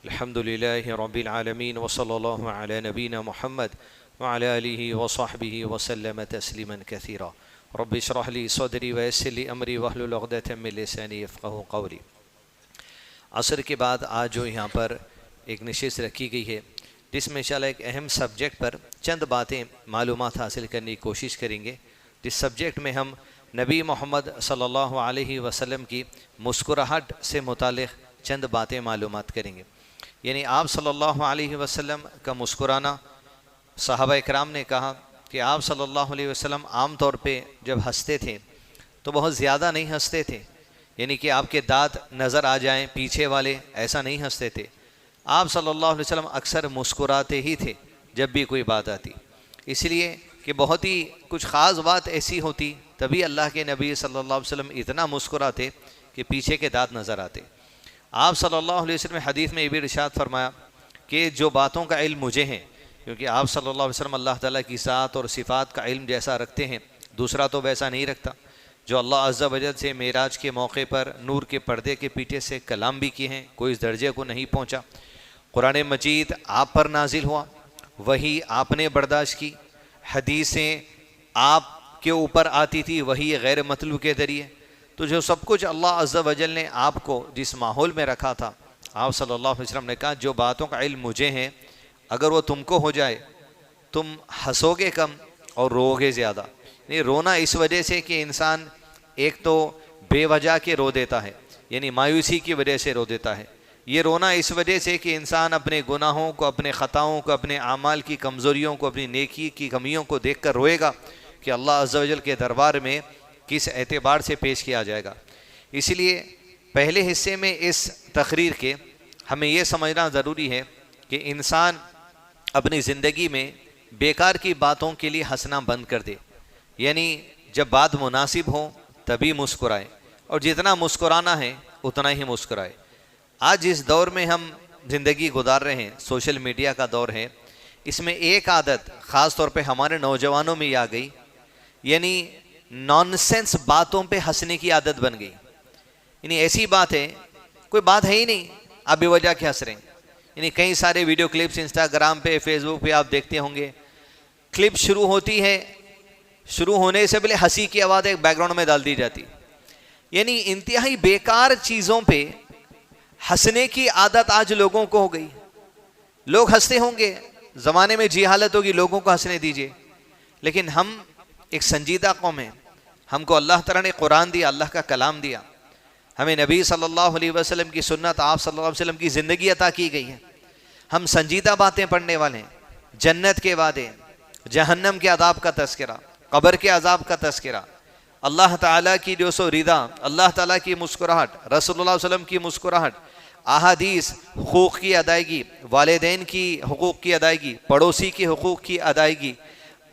الحمدللہ رب العالمین وصلی اللہ علی نبینا محمد وعلی آلہ وصحبہ وسلم تسلیما کثیرا رب اشرح لی صدری ویسر لی امری واحلل عقدۃ من لسانی یفقہوا قولی۔ عصر کے بعد آج جو یہاں پر ایک نشست رکھی گئی ہے جس میں انشاءاللہ ایک اہم سبجیکٹ پر چند باتیں معلومات حاصل کرنے کی کوشش کریں گے، جس سبجیکٹ میں ہم نبی محمد صلی اللہ علیہ وسلم کی مسکراہٹ سے متعلق چند باتیں معلومات کریں گے۔ یعنی آپ صلی اللہ علیہ وسلم کا مسکرانا، صحابہ اکرام نے کہا کہ آپ صلی اللہ علیہ وسلم عام طور پہ جب ہنستے تھے تو بہت زیادہ نہیں ہنستے تھے، یعنی کہ آپ کے دانت نظر آ جائیں پیچھے والے، ایسا نہیں ہنستے تھے۔ آپ صلی اللہ علیہ وسلم اکثر مسکراتے ہی تھے جب بھی کوئی بات آتی، اس لیے کہ بہت ہی کچھ خاص بات ایسی ہوتی تبھی اللہ کے نبی صلی اللہ علیہ وسلم اتنا مسکراتے کہ پیچھے کے دانت نظر آتے۔ آپ صلی اللہ علیہ وسلم حدیث میں یہ بھی ارشاد فرمایا کہ جو باتوں کا علم مجھے ہیں، کیونکہ آپ صلی اللہ علیہ وسلم اللہ تعالیٰ کی ذات اور صفات کا علم جیسا رکھتے ہیں دوسرا تو ویسا نہیں رکھتا، جو اللہ عز و جل سے معراج کے موقع پر نور کے پردے کے پیچھے سے کلام بھی کیے ہیں، کوئی اس درجے کو نہیں پہنچا۔ قرآن مجید آپ پر نازل ہوا، وہی آپ نے برداشت کی، حدیثیں آپ کے اوپر آتی تھی وہی غیر مطلوب کے ذریعے، تو جو سب کچھ اللہ عز و جل نے آپ کو جس ماحول میں رکھا تھا، آپ صلی اللہ علیہ وسلم نے کہا جو باتوں کا علم مجھے ہیں اگر وہ تم کو ہو جائے تم ہنسو گے کم اور رو گے زیادہ۔ یعنی رونا اس وجہ سے کہ انسان ایک تو بے وجہ کے رو دیتا ہے، یعنی مایوسی کی وجہ سے رو دیتا ہے، یہ رونا اس وجہ سے کہ انسان اپنے گناہوں کو، اپنے خطاؤں کو، اپنے اعمال کی کمزوریوں کو، اپنی نیکی کی کمیوں کو دیکھ کر روئے گا کہ اللہ عز و جل کے دربار میں کس اعتبار سے پیش کیا جائے گا۔ اس لیے پہلے حصے میں اس تقریر کے ہمیں یہ سمجھنا ضروری ہے کہ انسان اپنی زندگی میں بیکار کی باتوں کے لیے ہنسنا بند کر دے، یعنی جب بات مناسب ہو تبھی مسکرائے، اور جتنا مسکرانا ہے اتنا ہی مسکرائے۔ آج جس دور میں ہم زندگی گزار رہے ہیں، سوشل میڈیا کا دور ہے، اس میں ایک عادت خاص طور پہ ہمارے نوجوانوں میں آ گئی، یعنی نان سینس باتوں پہ ہنسنے کی عادت بن گئی۔ یعنی ایسی بات ہے، کوئی بات ہے ہی نہیں، آپ بے وجہ کے ہنس رہے ہیں۔ یعنی کئی سارے ویڈیو کلپس انسٹاگرام پہ، فیس بک پہ آپ دیکھتے ہوں گے، کلپ شروع ہوتی ہے، شروع ہونے سے پہلے ہنسی کی آواز ایک بیک گراؤنڈ میں ڈال دی جاتی، یعنی انتہائی بیکار چیزوں پہ ہنسنے کی عادت آج لوگوں کو ہو گئی۔ لوگ ہنستے ہوں گے، زمانے میں جہالت ہوگی، لوگوں کو ہنسنے دیجئے، لیکن ہم ایک سنجیدہ قوم ہیں، ہم کو اللہ تعالیٰ نے قرآن دیا، اللہ کا کلام دیا، ہمیں نبی صلی اللہ علیہ وسلم کی سنت، آپ صلی اللہ علیہ وسلم کی زندگی عطا کی گئی ہے، ہم سنجیدہ باتیں پڑھنے والے ہیں، جنت کے وعدے، جہنم کے عذاب کا تذکرہ، قبر کے عذاب کا تذکرہ، اللہ تعالیٰ کی جو سو رضا، اللہ تعالیٰ کی مسکراہٹ، رسول اللہ علیہ وسلم کی مسکراہٹ، احادیث، حقوق کی ادائیگی، والدین کی حقوق کی ادائیگی، پڑوسی کی حقوق کی ادائیگی،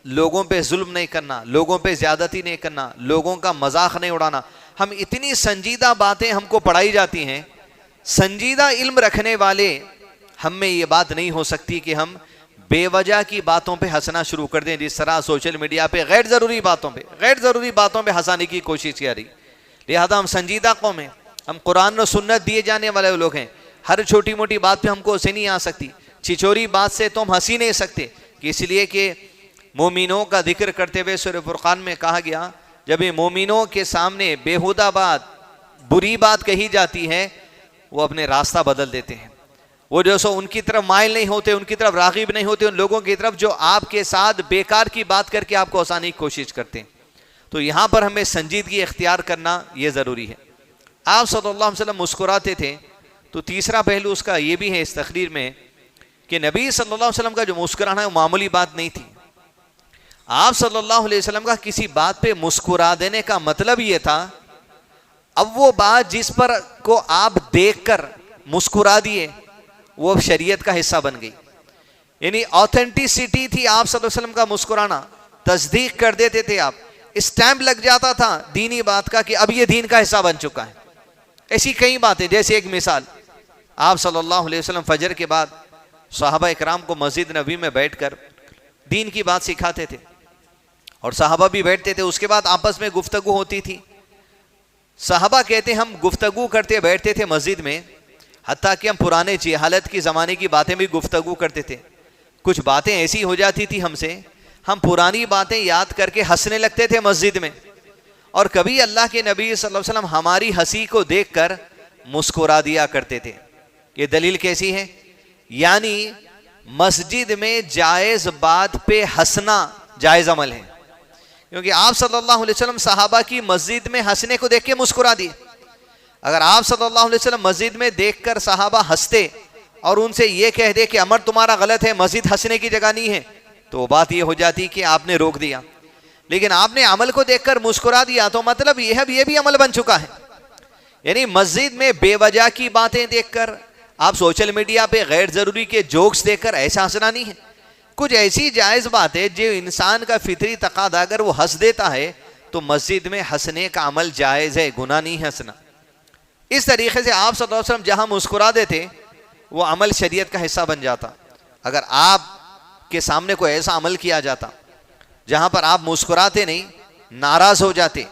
لوگوں پہ ظلم نہیں کرنا، لوگوں پہ زیادتی نہیں کرنا، لوگوں کا مذاق نہیں اڑانا، ہم اتنی سنجیدہ باتیں ہم کو پڑھائی جاتی ہیں۔ سنجیدہ علم رکھنے والے ہم میں یہ بات نہیں ہو سکتی کہ ہم بے وجہ کی باتوں پہ ہنسنا شروع کر دیں، جس طرح سوشل میڈیا پہ غیر ضروری باتوں پہ ہنسانے کی کوشش کی جا رہی۔ لہذا ہم سنجیدہ قوم ہیں، ہم قرآن و سنت دیے جانے والے لوگ ہیں، ہر چھوٹی موٹی بات پہ ہم کو ہنسی نہیں آ سکتی، چھچوری بات سے تو ہم ہنسی نہیں سکتے، کہ اس لیے کہ مومنوں کا ذکر کرتے ہوئے سورہ فرقان میں کہا گیا جب یہ مومنوں کے سامنے بیہودہ بات، بری بات کہی جاتی ہے وہ اپنے راستہ بدل دیتے ہیں، وہ جو سو ان کی طرف مائل نہیں ہوتے، ان کی طرف راغب نہیں ہوتے، ان لوگوں کی طرف جو آپ کے ساتھ بیکار کی بات کر کے آپ کو ہنسانے کی کوشش کرتے ہیں۔ تو یہاں پر ہمیں سنجیدگی اختیار کرنا یہ ضروری ہے۔ آپ صلی اللہ علیہ وسلم مسکراتے تھے، تو تیسرا پہلو اس کا یہ بھی ہے اس تقریر میں کہ نبی صلی اللہ علیہ وسلم کا جو مسکرانا ہے وہ معمولی بات نہیں تھی۔ آپ صلی اللہ علیہ وسلم کا کسی بات پہ مسکرا دینے کا مطلب یہ تھا اب وہ بات جس پر کو آپ دیکھ کر مسکرا دیے وہ شریعت کا حصہ بن گئی، یعنی آتھینٹیسٹی تھی آپ صلی اللہ علیہ وسلم کا مسکرانا، تصدیق کر دیتے تھے آپ، اسٹیمپ لگ جاتا تھا دینی بات کا کہ اب یہ دین کا حصہ بن چکا ہے۔ ایسی کئی باتیں، جیسے ایک مثال، آپ صلی اللہ علیہ وسلم فجر کے بعد صحابہ اکرام کو مسجد نبوی میں بیٹھ کر دین کی بات سکھاتے تھے، اور صحابہ بھی بیٹھتے تھے، اس کے بعد آپس میں گفتگو ہوتی تھی۔ صحابہ کہتے ہم گفتگو کرتے بیٹھتے تھے مسجد میں، حتیٰ کہ ہم پرانے جہالت کی زمانے کی باتیں بھی گفتگو کرتے تھے. کچھ باتیں ایسی ہو جاتی تھی ہم سے, ہم پرانی باتیں یاد کر کے ہنسنے لگتے تھے مسجد میں, اور کبھی اللہ کے نبی صلی اللہ علیہ وسلم ہماری ہنسی کو دیکھ کر مسکرا دیا کرتے تھے. یہ دلیل کیسی ہے؟ یعنی مسجد میں جائز بات پہ ہنسنا جائز عمل ہے, کیونکہ آپ صلی اللہ علیہ وسلم صحابہ کی مسجد میں ہنسنے کو دیکھ کے مسکرا دیے. اگر آپ صلی اللہ علیہ وسلم مسجد میں دیکھ کر صحابہ ہنستے اور ان سے یہ کہہ دے کہ عمر تمہارا غلط ہے, مسجد ہنسنے کی جگہ نہیں ہے, تو بات یہ ہو جاتی کہ آپ نے روک دیا. لیکن آپ نے عمل کو دیکھ کر مسکرا دیا تو مطلب یہ بھی عمل بن چکا ہے. یعنی مسجد میں بے وجہ کی باتیں دیکھ کر, آپ سوشل میڈیا پہ غیر ضروری کے جوکس دیکھ کر ایسا ہنسنا نہیں ہے. کچھ ایسی جائز بات ہے جو انسان کا فطری تقاضا, اگر وہ ہنس دیتا ہے تو مسجد میں ہنسنے کا عمل جائز ہے, گناہ نہیں ہنسنا. اس طریقے سے آپ صلی اللہ علیہ وسلم جہاں مسکرا دیتے وہ عمل شریعت کا حصہ بن جاتا. اگر آپ کے سامنے کوئی ایسا عمل کیا جاتا جہاں پر آپ مسکراتے نہیں, ناراض ہو جاتے,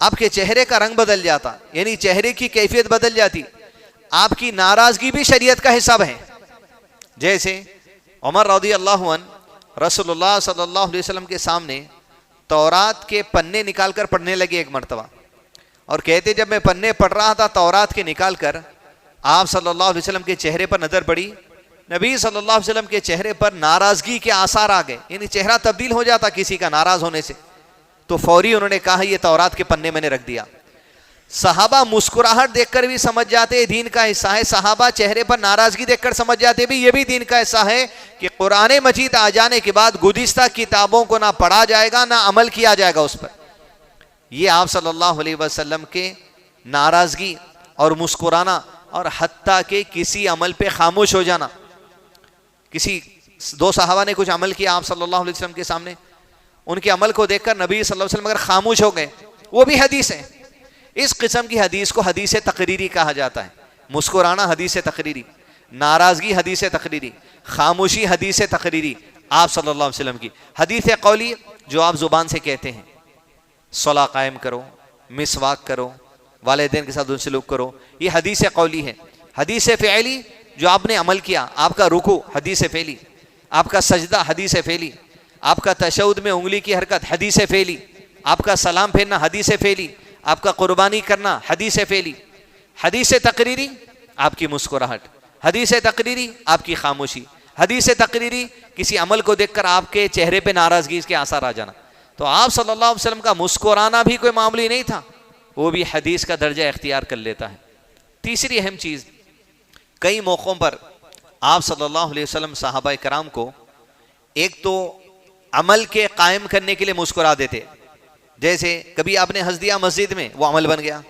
آپ کے چہرے کا رنگ بدل جاتا, یعنی چہرے کی کیفیت بدل جاتی, آپ کی ناراضگی بھی شریعت کا حصہ ہے. جیسے عمر رضی اللہ عنہ رسول اللہ صلی اللہ علیہ وسلم کے سامنے تورات کے پنے نکال کر پڑھنے لگے ایک مرتبہ, اور کہتے جب میں پنے پڑھ رہا تھا تورات کے نکال کر, آپ صلی اللہ علیہ وسلم کے چہرے پر نظر پڑی, نبی صلی اللہ علیہ وسلم کے چہرے پر ناراضگی کے آثار آ گئے, یعنی چہرہ تبدیل ہو جاتا کسی کا ناراض ہونے سے. تو فوری انہوں نے کہا یہ تورات کے پنے میں نے رکھ دیا. صحابہ مسکراہٹ دیکھ کر بھی سمجھ جاتے دین کا حصہ ہے, صحابہ چہرے پر ناراضگی دیکھ کر سمجھ جاتے بھی یہ بھی دین کا حصہ ہے کہ قرآن مجید آ جانے کے بعد گزشتہ کتابوں کو نہ پڑھا جائے گا نہ عمل کیا جائے گا اس پر. یہ آپ صلی اللہ علیہ وسلم کے ناراضگی اور مسکرانا, اور حتیٰ کہ کسی عمل پہ خاموش ہو جانا. کسی دو صحابہ نے کچھ عمل کیا آپ صلی اللہ علیہ وسلم کے سامنے, ان کے عمل کو دیکھ کر نبی صلی اللہ علیہ وسلم اگر خاموش ہو گئے, وہ بھی حدیث ہے. اس قسم کی حدیث کو حدیث تقریری کہا جاتا ہے. مسکرانا حدیث تقریری, ناراضگی حدیث تقریری, خاموشی حدیث تقریری. آپ صلی اللہ علیہ وسلم کی حدیث قولی جو آپ زبان سے کہتے ہیں, صلاح قائم کرو, مسواک کرو, والدین کے ساتھ ان سلوک کرو, یہ حدیث قولی ہے. حدیث فعلی جو آپ نے عمل کیا, آپ کا رکوع حدیث فعلی, آپ کا سجدہ حدیث فعلی, آپ کا تشہد میں انگلی کی حرکت حدیث فعلی, آپ کا سلام پھیرنا حدیث فعلی, آپ کا قربانی کرنا حدیث فعلی. حدیث تقریری آپ کی مسکراہٹ, حدیث تقریری آپ کی خاموشی, حدیث تقریری کسی عمل کو دیکھ کر آپ کے چہرے پہ ناراضگی کے آثار آ جانا. تو آپ صلی اللہ علیہ وسلم کا مسکرانا بھی کوئی معمولی نہیں تھا, وہ بھی حدیث کا درجہ اختیار کر لیتا ہے. تیسری اہم چیز, کئی موقعوں پر آپ صلی اللہ علیہ وسلم صحابہ کرام کو ایک تو عمل کے قائم کرنے کے لیے مسکرا دیتے, جیسے کبھی آپ نے ہنس دیا مسجد میں, وہ عمل بن گیا.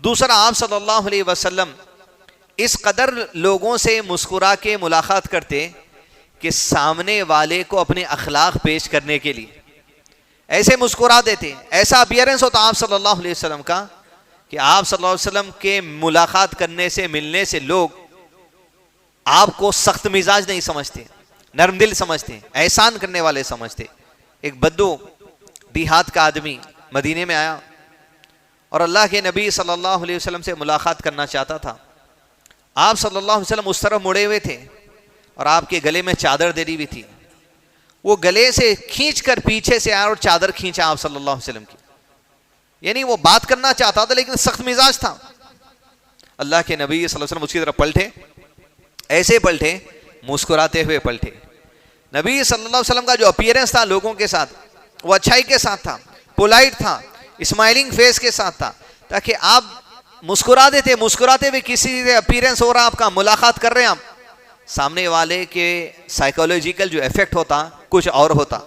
دوسرا, آپ صلی اللہ علیہ وسلم اس قدر لوگوں سے مسکرا کے ملاقات کرتے کہ سامنے والے کو اپنے اخلاق پیش کرنے کے لیے ایسے مسکرا دیتے, ایسا اپیئرنس ہوتا آپ صلی اللہ علیہ وسلم کا کہ آپ صلی اللہ علیہ وسلم کے ملاقات کرنے سے, ملنے سے لوگ آپ کو سخت مزاج نہیں سمجھتے, نرم دل سمجھتے, احسان کرنے والے سمجھتے. ایک بدو دیہات کا آدمی مدینے میں آیا اور اللہ کے نبی صلی اللہ علیہ وسلم سے ملاقات کرنا چاہتا تھا. آپ صلی اللہ علیہ وسلم اس طرف مڑے ہوئے تھے اور آپ کے گلے میں چادر دے دی ہوئی تھی. وہ گلے سے کھینچ کر پیچھے سے آیا اور چادر کھینچا آپ صلی اللہ علیہ وسلم کی, یعنی وہ بات کرنا چاہتا تھا لیکن سخت مزاج تھا. اللہ کے نبی صلی اللہ علیہ وسلم اس کی طرف پلٹے, ایسے پلٹے مسکراتے ہوئے پلٹے. نبی صلی اللہ علیہ وسلم کا جو اپیئرنس تھا لوگوں کے ساتھ, وہ اچھائی کے ساتھ تھا, پولائٹ تھا, اسمائلنگ فیس کے ساتھ تھا, تاکہ آپ مسکرا دیتے, مسکراتے ہوئے کسی سے اپیئرنس ہو رہا آپ کا, ملاقات کر رہے ہیں آپ, سامنے والے کے سائیکولوجیکل جو ایفیکٹ ہوتا کچھ اور ہوتا.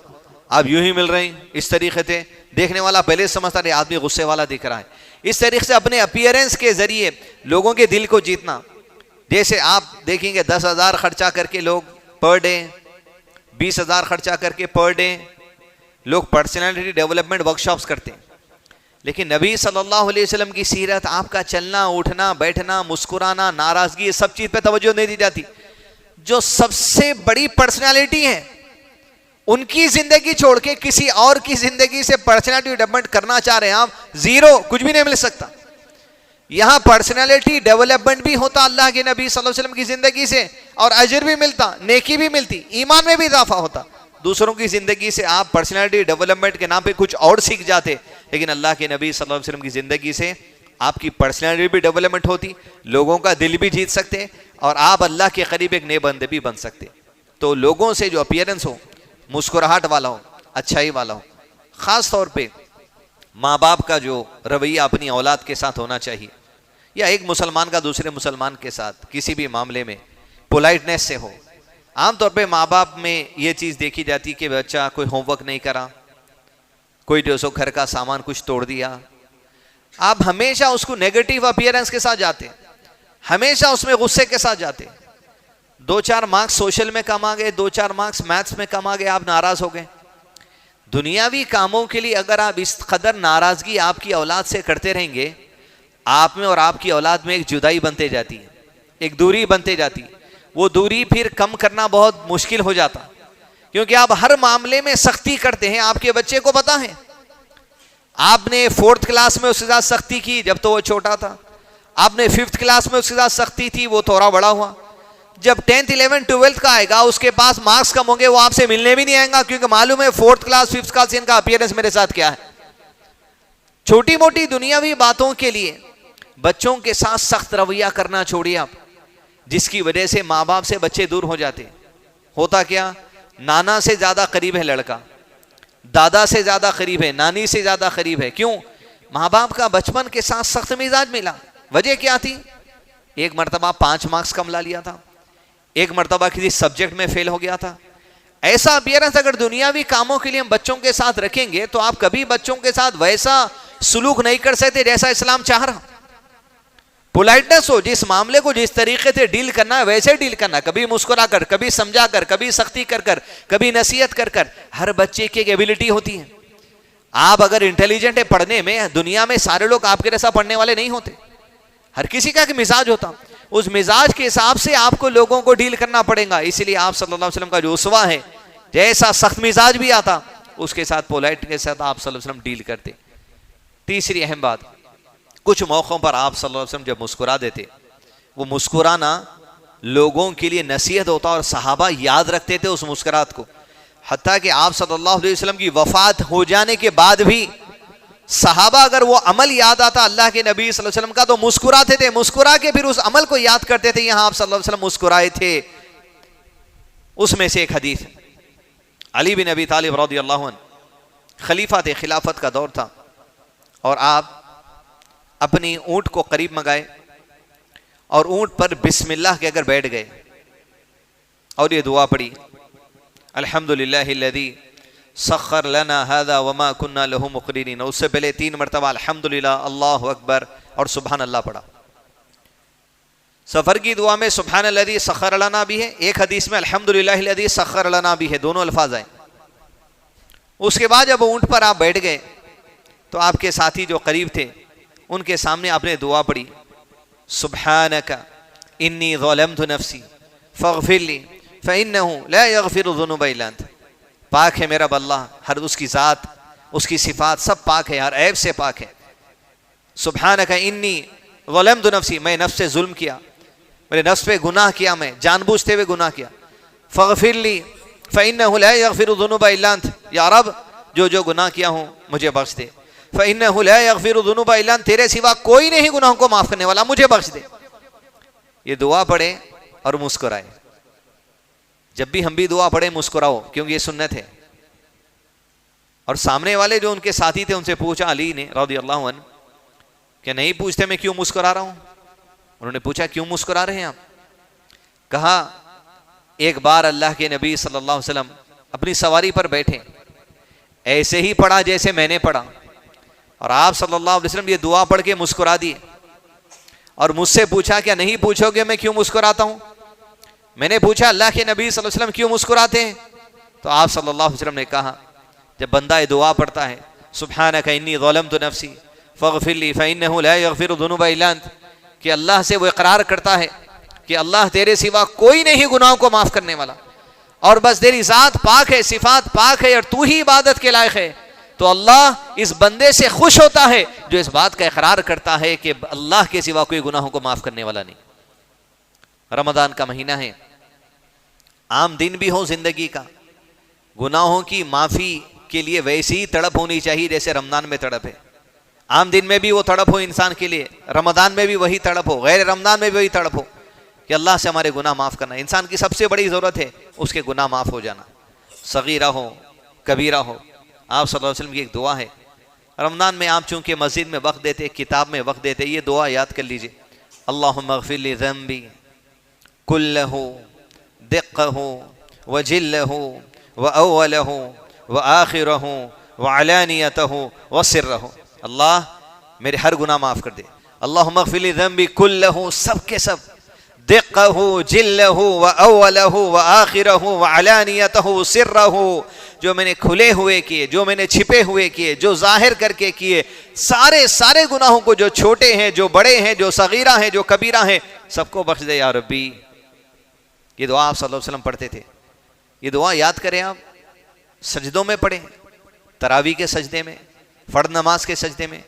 آپ یوں ہی مل رہے ہیں اس طریقے سے, دیکھنے والا پہلے سمجھتا ہے آدمی غصے والا دکھ رہا ہے. اس طریقے سے اپنے اپیئرنس کے ذریعے لوگوں کے دل کو جیتنا. جیسے آپ دیکھیں گے 10,000 خرچہ کر کے لوگ پر ڈے, 20,000 خرچہ کر کے پر ڈے لوگ پرسنالٹی ڈیولپمنٹ ورکشاپس کرتے ہیں, لیکن نبی صلی اللہ علیہ وسلم کی سیرت, آپ کا چلنا اٹھنا بیٹھنا مسکرانا ناراضگی, یہ سب چیز پہ توجہ نہیں دی جاتی. جو سب سے بڑی پرسنالٹی ہے ان کی زندگی چھوڑ کے کسی اور کی زندگی سے پرسنالٹی ڈیولپمنٹ کرنا چاہ رہے ہیں آپ, زیرو, کچھ بھی نہیں مل سکتا. یہاں پرسنالٹی ڈیولپمنٹ بھی ہوتا اللہ کے نبی صلی اللہ علیہ وسلم کی زندگی سے، اور اجر بھی ملتا، نیکی بھی ملتی، ایمان میں بھی اضافہ ہوتا۔ دوسروں کی زندگی سے آپ پرسنالٹی ڈیولپمنٹ کے نام پہ کچھ اور سیکھ جاتے، لیکن اللہ کے نبی صلی اللہ علیہ وسلم کی زندگی سے آپ کی پرسنالٹی بھی ڈیولپمنٹ ہوتی، لوگوں کا دل بھی جیت سکتے، اور آپ اللہ کے قریب ایک نئے بندے بھی بن سکتے۔ تو لوگوں سے جو اپیرنس ہو، مسکراہٹ والا ہو، اچھائی والا ہو، خاص طور پہ ماں باپ کا جو رویہ اپنی اولاد کے ساتھ ہونا چاہیے، یا ایک مسلمان کا دوسرے مسلمان کے ساتھ کسی بھی معاملے میں پولائٹنس سے ہو۔ عام طور پہ ماں باپ میں یہ چیز دیکھی جاتی کہ بچہ کوئی ہوم ورک نہیں کرا، کوئی جو سو گھر کا سامان کچھ توڑ دیا، آپ ہمیشہ اس کو نیگیٹو اپیرنس کے ساتھ جاتے، ہمیشہ اس میں غصے کے ساتھ جاتے۔ 2-4 مارکس سوشل میں کم آ گئے، 2-4 مارکس میتھس میں کم آ گئے، آپ ناراض ہو گئے۔ دنیاوی کاموں کے لیے اگر آپ اس قدر ناراضگی آپ کی اولاد سے کرتے رہیں گے، آپ میں اور آپ کی اولاد میں ایک جدائی بنتے جاتی ہے، ایک دوری بنتے جاتی، وہ دوری پھر کم کرنا بہت مشکل ہو جاتا، کیونکہ آپ ہر معاملے میں سختی کرتے ہیں۔ آپ کے بچے کو پتا ہے، آپ نے 4th کلاس میں اس کے ساتھ سختی کی جب تو وہ چھوٹا تھا، آپ نے 5th کلاس میں اس کے ساتھ سختی تھی، وہ تھوڑا بڑا ہوا۔ جب 10th 11th 12th کا آئے گا، اس کے پاس مارکس کم ہوں گے، وہ آپ سے ملنے بھی نہیں آئیں گا، کیونکہ معلوم ہے 4th کلاس 5th کلاس ان کا اپیرنس میرے ساتھ کیا ہے۔ چھوٹی موٹی دنیاوی باتوں کے لیے بچوں کے ساتھ سخت رویہ کرنا چھوڑیے آپ، جس کی وجہ سے ماں باپ سے بچے دور ہو جاتے۔ ہوتا کیا، نانا سے زیادہ قریب ہے لڑکا، دادا سے زیادہ قریب ہے، نانی سے زیادہ قریب ہے۔ کیوں؟ ماں باپ کا بچپن کے ساتھ سخت مزاج ملا۔ وجہ کیا تھی؟ ایک مرتبہ 5 مارکس کم لا لیا تھا، ایک مرتبہ کسی سبجیکٹ میں فیل ہو گیا تھا۔ ایسا اپیرنس اگر دنیاوی کاموں کے لیے ہم بچوں کے ساتھ رکھیں گے تو آپ کبھی بچوں کے ساتھ ویسا سلوک نہیں کر سکتے جیسا اسلام چاہ رہا۔ پولائٹنس ہو، جس معاملے کو جس طریقے سے ڈیل کرنا ہے ویسے ڈیل کرنا، کبھی مسکرا کر، کبھی سمجھا کر، کبھی سختی کر کر، کبھی نصیحت کر کر۔ ہر بچے کی ایک ایبلٹی ہوتی ہے۔ آپ اگر انٹیلیجنٹ ہے پڑھنے میں، دنیا میں سارے لوگ آپ کے جیسا پڑھنے والے نہیں ہوتے، ہر کسی کا ایک مزاج ہوتا، اس مزاج کے حساب سے آپ کو لوگوں کو ڈیل کرنا پڑے گا۔ اس لیے آپ صلی اللہ علیہ وسلم کا جو اسوہ ہے، جیسا سخت مزاج بھی آتا اس کے ساتھ پولائٹ کے ساتھ آپ صلی اللہ علیہ وسلم ڈیل کرتے۔ تیسری اہم بات، کچھ موقعوں پر آپ صلی اللہ علیہ وسلم جب مسکرا دیتے، وہ مسکرانا لوگوں کے لیے نصیحت ہوتا، اور صحابہ یاد رکھتے تھے اس مسکرات کو، حتیٰ کہ آپ صلی اللہ علیہ وسلم کی وفات ہو جانے کے بعد بھی صحابہ اگر وہ عمل یاد آتا اللہ کے نبی صلی اللہ علیہ وسلم کا تو مسکراتے تھے، مسکرا کے پھر اس عمل کو یاد کرتے تھے، یہاں آپ صلی اللہ علیہ وسلم مسکرائے تھے۔ اس میں سے ایک حدیث، علی بن ابی طالب رضی اللہ عنہ خلیفہ تھے، خلافت کا دور تھا، اور آپ اپنی اونٹ کو قریب منگائے اور اونٹ پر بسم اللہ کہہ کر بیٹھ گئے، اور یہ دعا پڑھی، الحمدللہ الذی سخر لنا هذا وما كنا له مقرنین۔ اس سے پہلے 3 مرتبہ الحمدللہ، اللہ اکبر اور سبحان اللہ پڑھا۔ سفر کی دعا میں سبحان الذی سخر لنا بھی ہے، ایک حدیث میں الحمدللہ الذی سخر لنا بھی ہے، دونوں الفاظ آئے۔ اس کے بعد جب اونٹ پر آپ بیٹھ گئے تو آپ کے ساتھی جو قریب تھے ان کے سامنے آپ نے دعا پڑھی، سبحانک انی ظلمت نفسی فاغفر لی فانہ لا یغفر الذنوب الا انت۔ پاک ہے میرا اللہ، ہر اس کی ذات، اس کی صفات سب پاک ہے، ہر عیب سے پاک ہے۔ سبحانک انی ظلمت نفسی، میں نفس سے ظلم کیا، میرے نفس پہ گناہ کیا، میں جان بوجھتے ہوئے گناہ کیا۔ فاغفر لی فانہ لا یغفر الذنوب الا انت، یا رب جو گناہ کیا ہوں مجھے بخش دے۔ فانہ لا یغفر الذنوب الا انت، تیرے سوا کوئی نہیں گناہوں کو معاف کرنے والا، مجھے بخش دے۔ یہ دعا پڑھے اور مسکرائے۔ جب بھی ہم بھی دعا پڑھیں مسکراؤ، کیونکہ یہ سنت ہے۔ اور سامنے والے جو ان کے ساتھی تھے ان سے پوچھا علی نے رضی اللہ عنہ کہ نہیں پوچھتے میں کیوں مسکرا رہا ہوں؟ انہوں نے پوچھا کیوں مسکرا رہے ہیں آپ؟ کہا ایک بار اللہ کے نبی صلی اللہ علیہ وسلم اپنی سواری پر بیٹھے، ایسے ہی پڑھا جیسے میں نے پڑھا، اور آپ صلی اللہ علیہ وسلم یہ دعا پڑھ کے مسکرا دیے، اور مجھ سے پوچھا کیا نہیں پوچھو گے میں کیوں مسکراتا ہوں؟ میں نے پوچھا اللہ کے نبی صلی اللہ علیہ وسلم کیوں مسکراتے ہیں؟ تو آپ صلی اللہ علیہ وسلم نے کہا جب بندہ یہ دعا پڑھتا ہے سبحانک انی ظلمت نفسی فاغفر لی فانہ لا یغفر الذنوب الا انت، کہ اللہ سے وہ اقرار کرتا ہے کہ اللہ تیرے سوا کوئی نہیں گناہوں کو معاف کرنے والا، اور بس تیری ذات پاک ہے، صفات پاک ہے، اور تو ہی عبادت کے لائق ہے، تو اللہ اس بندے سے خوش ہوتا ہے جو اس بات کا اقرار کرتا ہے کہ اللہ کے سوا کوئی گناہوں کو معاف کرنے والا نہیں۔ رمضان کا مہینہ ہے، عام دن بھی ہو زندگی کا، گناہوں کی معافی کے لیے ویسی ہی تڑپ ہونی چاہیے جیسے رمضان میں تڑپ ہے۔ عام دن میں بھی وہ تڑپ ہو انسان کے لیے، رمضان میں بھی وہی تڑپ ہو، غیر رمضان میں بھی وہی تڑپ ہو کہ اللہ سے ہمارے گناہ معاف کرنا۔ انسان کی سب سے بڑی ضرورت ہے اس کے گناہ معاف ہو جانا، صغیرہ ہو کبیرہ ہو۔ آپ صلی اللہ علیہ وسلم کی ایک دعا ہے، رمضان میں آپ چونکہ مسجد میں وقت دیتے، کتاب میں وقت دیتے، یہ دعا یاد کر لیجئے، اللہم اغفر لی ذنبی کلہ دقہ وجلہ واولہ وآخرہ وعلانیتہ وسرہ۔ اللہ میرے ہر گناہ معاف کر دے۔ اللہم اغفر لی ذنبی کلہ، سب کے سب، دقہ جلہ واولہ وآخرہ وعلانیتہ سرہ، جو میں نے کھلے ہوئے کیے، جو میں نے چھپے ہوئے کیے، جو ظاہر کر کے کیے، سارے گناہوں کو، جو چھوٹے ہیں، جو بڑے ہیں، جو صغیرہ ہیں، جو کبیرہ ہیں، سب کو بخش دے یا ربی۔ یہ دعا آپ صلی اللہ علیہ وسلم پڑھتے تھے۔ یہ دعا یاد کریں، آپ سجدوں میں پڑھیں، تراویح کے سجدے میں، فرض نماز کے سجدے میں،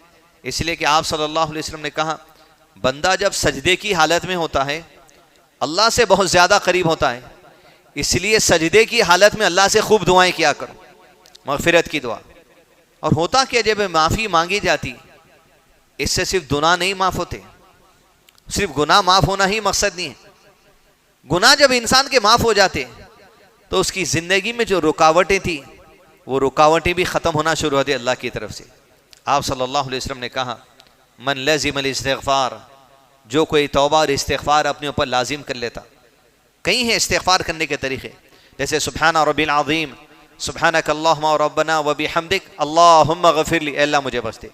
اس لیے کہ آپ صلی اللہ علیہ وسلم نے کہا بندہ جب سجدے کی حالت میں ہوتا ہے اللہ سے بہت زیادہ قریب ہوتا ہے، اس لیے سجدے کی حالت میں اللہ سے خوب دعائیں کیا کرو، مغفرت کی دعا۔ اور ہوتا کہ جب معافی مانگی جاتی، اس سے صرف گناہ نہیں معاف ہوتے، صرف گناہ معاف ہونا ہی مقصد نہیں ہے۔ گناہ جب انسان کے معاف ہو جاتے تو اس کی زندگی میں جو رکاوٹیں تھیں وہ رکاوٹیں بھی ختم ہونا شروع ہوتی اللہ کی طرف سے۔ آپ صلی اللہ علیہ وسلم نے کہا من لزم الاستغفار، جو کوئی توبہ اور استغفار اپنے اوپر لازم کر لیتا۔ کئی ہیں استغفار کرنے کے طریقے، جیسے سبحان ربی العظیم، سبحانک اللہم ربنا وبحمدک اللہم اغفر لی، اے اللہ مجھے بخش دے۔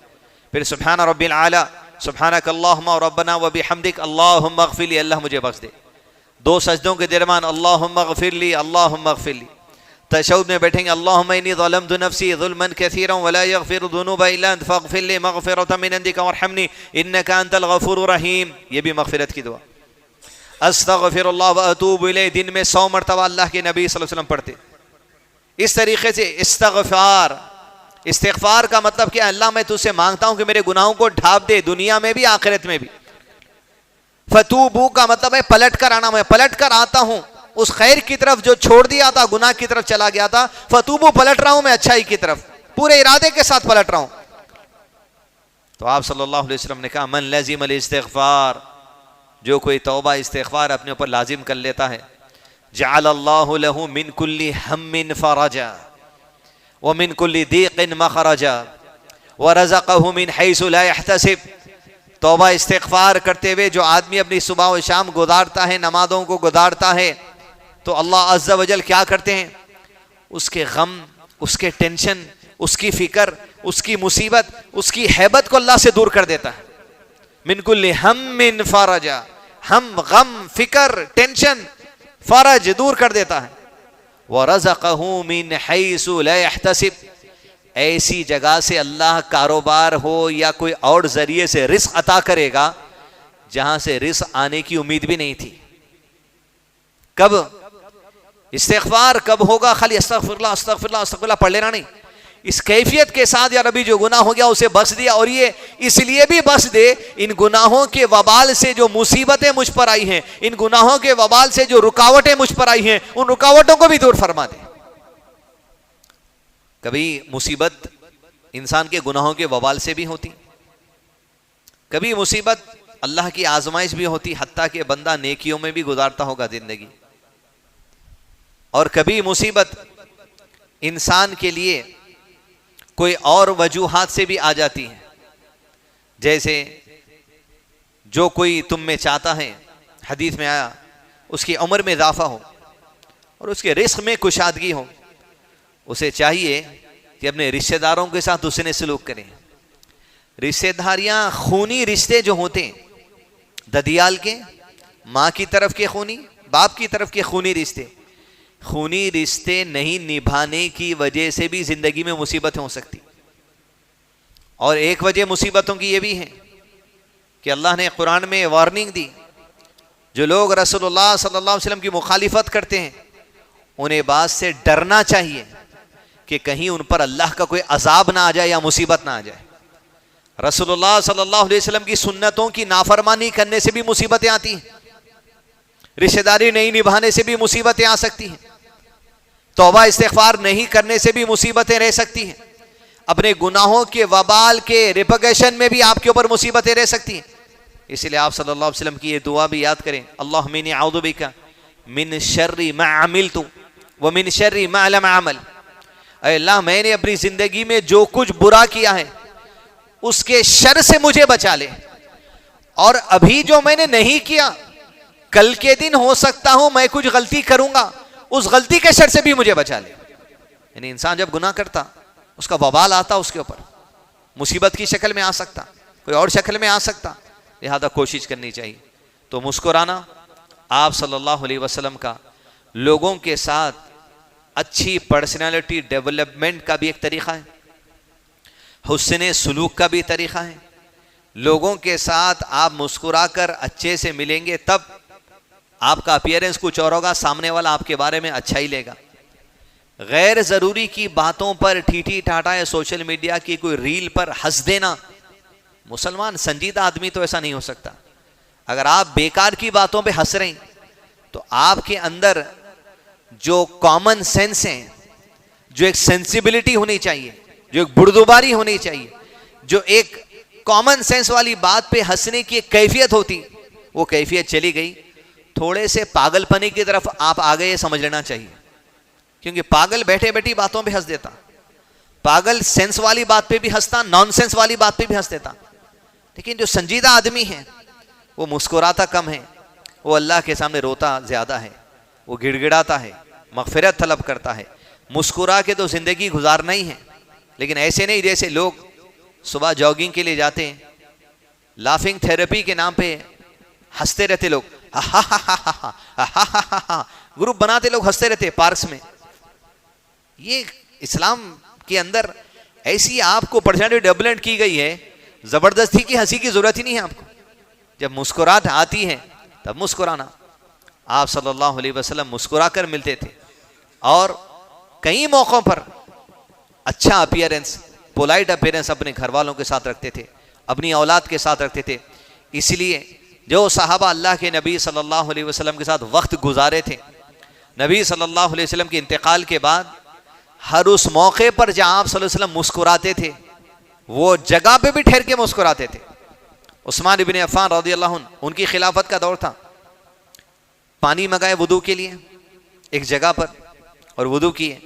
پھر سبحان ربی العالی، سبحانک اللہم ربنا وبحمدک اللہم اغفر لی، اللہ مجھے بخش دے۔ دو سجدوں کے درمیان اللہم اغفر لی، اللہم اغفر لی۔ تشہد میں بیٹھیں گے اللہم انی ظلمت نفسی ظلما کثیرا ولا یغفر الذنوب الا انت فاغفر لی مغفرۃ من عندک وارحمنی انک انت الغفور الرحیم، یہ بھی مغفرت کی دعا۔ استغفر اللہ واتوب الیہ، دن میں 100 مرتبہ اللہ کے نبی صلی اللہ علیہ وسلم پڑھتے۔ اس طریقے سے استغفار کا مطلب کیا ہے؟ اللہ میں تجھ سے مانگتا ہوں کہ میرے گناہوں کو ڈھانپ دے، دنیا میں بھی آخرت میں بھی۔ فتوبو کا مطلب ہے پلٹ کر آنا، میں پلٹ کر آتا ہوں اس خیر کی طرف جو چھوڑ دیا تھا، گناہ کی طرف چلا گیا تھا، فتوبو پلٹ رہا ہوں میں اچھائی کی طرف، پورے ارادے کے ساتھ پلٹ رہا ہوں۔ تو آپ صلی اللہ علیہ وسلم نے کہا من لزم الاستغفار، جو کوئی توبہ استغفار اپنے اوپر لازم کر لیتا ہے، جعل اللہ له من کل ہم فرجا ومن کل ضیق مخرجا ورزقہ من حیث لا یحتسب۔ توبہ استغفار کرتے ہوئے جو آدمی اپنی صبح و شام گزارتا ہے، نمازوں کو گزارتا ہے، تو اللہ عز و جل کیا کرتے ہیں؟ اس کے غم، اس کے ٹینشن، اس کی فکر، اس کی مصیبت، اس کی ہیبت کو اللہ سے دور کر دیتا ہے۔ من کل ہم فرجا، ہم، غم، فکر، ٹینشن، فرج دور کر دیتا ہے۔ وَرَزَقَهُ مِنْ حَيْثُ لَا يَحْتَسِبْ، ایسی جگہ سے اللہ کاروبار ہو یا کوئی اور ذریعے سے رزق عطا کرے گا جہاں سے رزق آنے کی امید بھی نہیں تھی۔ کب استغفار کب ہوگا؟ خالی استغفر اللہ استغفر اللہ استغفر اللہ پڑھ لینا نہیں، اس کیفیت کے ساتھ یا ربی جو گناہ ہو گیا اسے بخش دیا، اور یہ اس لیے بھی بخش دے ان گناہوں کے وبال سے جو مصیبتیں مجھ پر آئی ہیں، ان گناہوں کے وبال سے جو رکاوٹیں مجھ پر آئی ہیں، ان رکاوٹوں کو بھی دور فرما دے۔ کبھی مصیبت انسان کے گناہوں کے وبال سے بھی ہوتی، کبھی مصیبت اللہ کی آزمائش بھی ہوتی، حتیٰ کہ بندہ نیکیوں میں بھی گزارتا ہوگا زندگی، اور کبھی مصیبت انسان کے لیے کوئی اور وجوہات سے بھی آ جاتی ہے، جیسے جو کوئی تم میں چاہتا ہے، حدیث میں آیا، اس کی عمر میں اضافہ ہو اور اس کے رزق میں کشادگی ہو، اسے چاہیے کہ اپنے رشتہ داروں کے ساتھ حسن سلوک کریں۔ رشتہ داریاں خونی رشتے جو ہوتے ہیں، ددیال کے، ماں کی طرف کے خونی، باپ کی طرف کے خونی رشتے نہیں نبھانے کی وجہ سے بھی زندگی میں مصیبتیں ہو سکتی۔ اور ایک وجہ مصیبتوں کی یہ بھی ہے کہ اللہ نے قرآن میں وارننگ دی، جو لوگ رسول اللہ صلی اللہ علیہ وسلم کی مخالفت کرتے ہیں انہیں بات سے ڈرنا چاہیے کہ کہیں ان پر اللہ کا کوئی عذاب نہ آ جائے یا مصیبت نہ آ جائے. رسول اللہ صلی اللہ علیہ وسلم کی سنتوں کی نافرمانی کرنے سے بھی مصیبتیں آتی ہیں, رشتہ داری نہیں نبھانے سے بھی مصیبتیں آ سکتی ہیں, توبہ استغفار نہیں کرنے سے بھی مصیبتیں رہ سکتی ہیں, اپنے گناہوں کے وبال کے ریپیکیشن میں بھی آپ کے اوپر مصیبتیں رہ سکتی ہیں. اس لیے آپ صلی اللہ علیہ وسلم کی یہ دعا بھی یاد کریں, اللہم انی اعوذ بک من شر ما عملت ومن شر ما لم اعمل. اے اللہ, میں نے اپنی زندگی میں جو کچھ برا کیا ہے اس کے شر سے مجھے بچا لے, اور ابھی جو میں نے نہیں کیا کل کے دن ہو سکتا ہوں میں کچھ غلطی کروں گا, اس غلطی کے شر سے بھی مجھے بچا لے. یعنی انسان جب گناہ کرتا اس کا وبال آتا اس کے اوپر, مصیبت کی شکل میں آ سکتا, کوئی اور شکل میں آ سکتا, لہذا کوشش کرنی چاہیے. تو مسکرانا آپ صلی اللہ علیہ وسلم کا لوگوں کے ساتھ اچھی پرسنالٹی ڈیولپمنٹ کا بھی ایک طریقہ ہے, حسن سلوک کا بھی طریقہ ہے. لوگوں کے ساتھ آپ مسکرا کر اچھے سے ملیں گے تب آپ کا اپیئرنس کچھ اور ہوگا, سامنے والا آپ کے بارے میں اچھا ہی لے گا. غیر ضروری کی باتوں پر ٹھیٹھی ٹھاٹا یا سوشل میڈیا کی کوئی ریل پر ہنس دینا, مسلمان سنجیدہ آدمی تو ایسا نہیں ہو سکتا. اگر آپ بیکار کی باتوں پہ ہنس رہے ہیں تو آپ کے اندر جو کامن سینس ہیں, جو ایک سینسیبلٹی ہونی چاہیے, جو ایک بردباری ہونی چاہیے, جو ایک کامن سینس والی بات پہ ہنسنے کی ایک کیفیت ہوتی, وہ کیفیت چلی گئی. تھوڑے سے پاگل پنی کی طرف آپ آ گئے, سمجھ لینا چاہیے. کیونکہ پاگل بیٹھے بیٹھی باتوں پہ ہنس دیتا, پاگل سینس والی بات پہ بھی ہنستا, نان سینس والی بات پہ بھی ہنس دیتا. لیکن جو سنجیدہ آدمی ہے وہ مسکراتا کم ہے, وہ اللہ کے سامنے روتا زیادہ ہے, وہ گڑ گڑاتا ہے, مغفرت طلب کرتا ہے. مسکرا کے تو زندگی گزارنا ہی ہے, لیکن ایسے نہیں جیسے لوگ صبح جاگنگ کے لیے جاتے ہیں, لافنگ تھراپی کے نام پہ ہنستے رہتے لوگ, گروپ بناتے لوگ ہنستے رہتے پارکس میں. یہ اسلام کے اندر ایسی آپ کو پرسنالٹی ڈیولپمنٹ کی گئی ہے, زبردستی کی ہنسی کی ضرورت ہی نہیں ہے آپ کو. جب مسکراہٹ آتی ہے تب مسکرانا. آپ صلی اللہ علیہ وسلم مسکرا کر ملتے تھے, اور کئی موقعوں پر اچھا اپیئرنس, پولائٹ اپیئرنس اپنے گھر والوں کے ساتھ رکھتے تھے, اپنی اولاد کے ساتھ رکھتے تھے. اس لیے جو صحابہ اللہ کے نبی صلی اللہ علیہ وسلم کے ساتھ وقت گزارے تھے, نبی صلی اللہ علیہ وسلم کے انتقال کے بعد ہر اس موقع پر جہاں آپ صلی اللہ علیہ وسلم مسکراتے تھے وہ جگہ پہ بھی ٹھہر کے مسکراتے تھے. عثمان ابن عفان رضی اللہ عنہ, ان کی خلافت کا دور تھا, پانی منگائے وضو کے لیے ایک جگہ پر اور وضو کیے.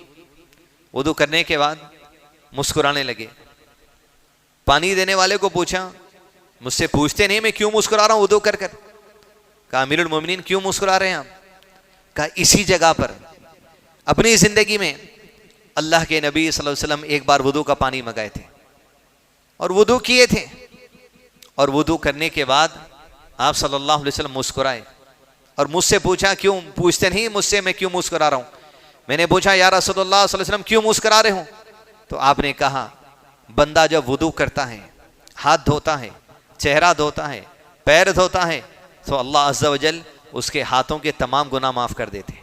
وضو کرنے کے بعد مسکرانے لگے. پانی دینے والے کو پوچھا, مجھ سے پوچھتے نہیں میں کیوں مسکرا رہا ہوں وضو کر کر. کہا امیر المومنین کیوں مسکرا رہے ہیں آپ؟ کہا اسی جگہ پر اپنی زندگی میں اللہ کے نبی صلی اللہ علیہ وسلم ایک بار وضو کا پانی منگائے تھے اور وضو کیے تھے, اور وضو کرنے کے بعد آپ صلی اللہ علیہ وسلم مسکرائے اور مجھ سے پوچھا, کیوں پوچھتے نہیں مجھ سے میں کیوں مسکرا رہا ہوں؟ میں نے پوچھا یا رسول اللہ صلی اللہ علیہ وسلم کیوں مسکرا رہے ہوں؟ تو آپ نے کہا بندہ جب وضو کرتا ہے, ہاتھ دھوتا ہے, چہرہ دھوتا ہے, پیر دھوتا ہے, تو اللہ عز و جل اس کے ہاتھوں کے تمام گناہ معاف کر دیتے ہیں,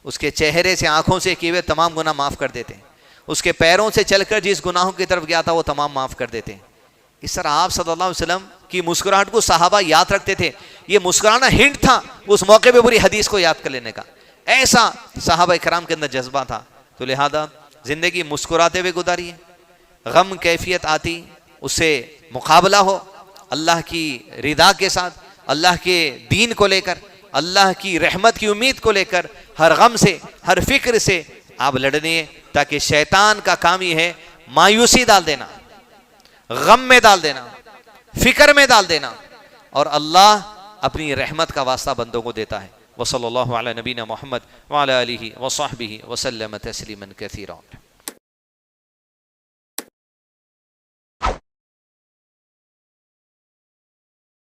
اس کے چہرے سے آنکھوں سے کیے ہوئے تمام گناہ معاف کر دیتے ہیں, اس کے پیروں سے چل کر جس گناہوں کی طرف گیا تھا وہ تمام معاف کر دیتے ہیں. اس طرح آپ صلی اللہ علیہ وسلم کی مسکراہٹ کو صحابہ یاد رکھتے تھے. یہ مسکرانا ہنٹ تھا اس موقع پہ پوری حدیث کو یاد کر لینے کا, ایسا صحابہ کرام کے اندر جذبہ تھا. تو لہذا زندگی مسکراتے ہوئے گزاری ہے, غم کیفیت آتی اس سے مقابلہ ہو اللہ کی رضا کے ساتھ, اللہ کے دین کو لے کر, اللہ کی رحمت کی امید کو لے کر, ہر غم سے ہر فکر سے آپ لڑنے, تاکہ شیطان کا کام یہ ہے مایوسی ڈال دینا, غم میں ڈال دینا, فکر میں ڈال دینا, اور اللہ اپنی رحمت کا واسطہ بندوں کو دیتا ہے. وصلی اللہ علی نبینا محمد وعلی آلہ وصحبہ وسلم تسلیما کثیرا.